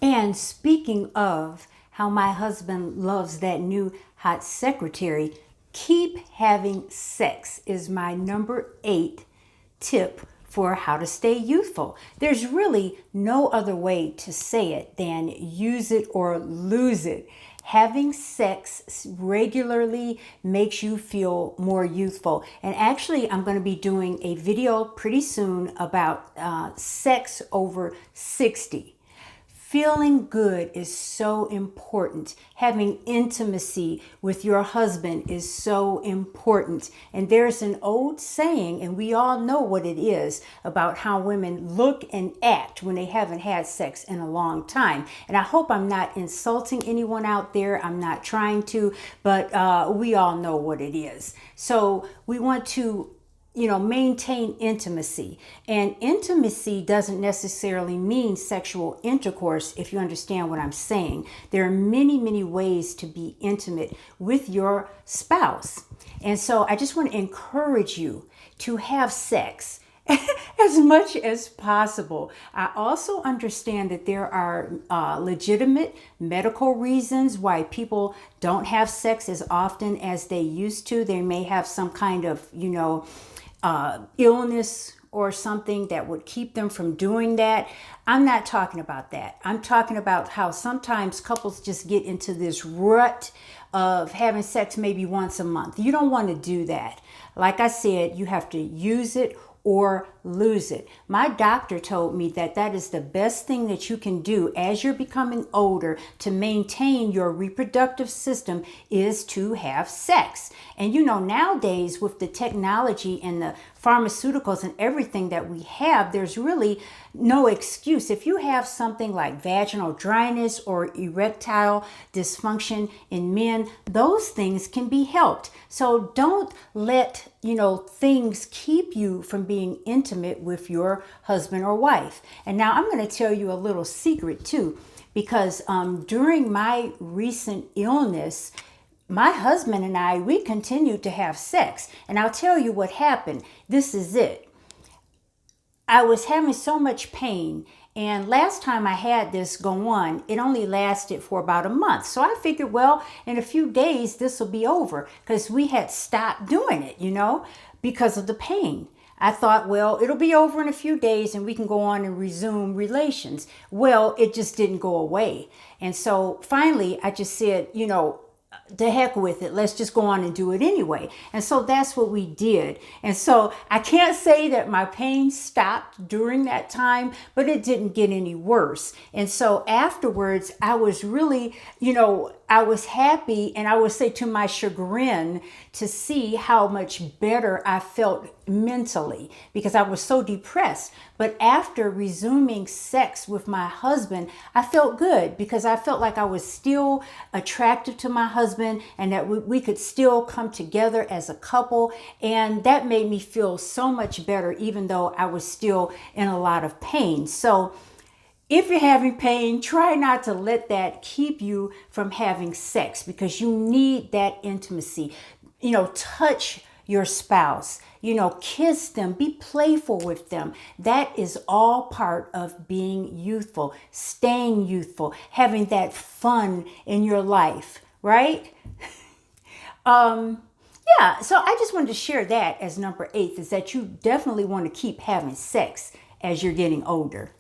And speaking of how my husband loves that new hot secretary, keep having sex is my number 8 tip for how to stay youthful. There's really no other way to say it than use it or lose it. Having sex regularly makes you feel more youthful. And actually, I'm going to be doing a video pretty soon about sex over 60. Feeling good is so important. Having intimacy with your husband is so important. And there's an old saying, and we all know what it is, about how women look and act when they haven't had sex in a long time. And I hope I'm not insulting anyone out there. I'm not trying to, but we all know what it is. So we want to maintain intimacy. And intimacy doesn't necessarily mean sexual intercourse, if you understand what I'm saying. There are many, many ways to be intimate with your spouse. And so I just want to encourage you to have sex as much as possible. I also understand that there are legitimate medical reasons why people don't have sex as often as they used to. They may have some kind of, illness or something that would keep them from doing that. I'm not talking about that. I'm talking about how sometimes couples just get into this rut of having sex maybe once a month. You don't want to do that. Like I said, you have to use it or lose it. My doctor told me that that is the best thing that you can do as you're becoming older to maintain your reproductive system is to have sex. And nowadays with the technology and the pharmaceuticals and everything that we have, there's really no excuse. If you have something like vaginal dryness or erectile dysfunction in men, those things can be helped. So don't let things keep you from being intimate with your husband or wife. And now I'm going to tell you a little secret too, because during my recent illness, my husband and I, we continued to have sex. And I'll tell you what happened. This is it. I was having so much pain. And last time I had this go on, it only lasted for about a month. So I figured, well, in a few days, this will be over because we had stopped doing it, because of the pain. I thought, well, it'll be over in a few days and we can go on and resume relations. Well, it just didn't go away. And so finally, I just said, the heck with it. Let's just go on and do it anyway. And so that's what we did. And so I can't say that my pain stopped during that time, but it didn't get any worse. And so afterwards, I was really, I was happy, and I would say to my chagrin, to see how much better I felt mentally because I was so depressed. But after resuming sex with my husband, I felt good because I felt like I was still attractive to my husband and that we could still come together as a couple. And that made me feel so much better, even though I was still in a lot of pain. So if you're having pain, try not to let that keep you from having sex because you need that intimacy. Touch your spouse, kiss them, be playful with them. That is all part of being youthful, staying youthful, having that fun in your life, right? Yeah, so I just wanted to share that as number 8, is that you definitely want to keep having sex as you're getting older.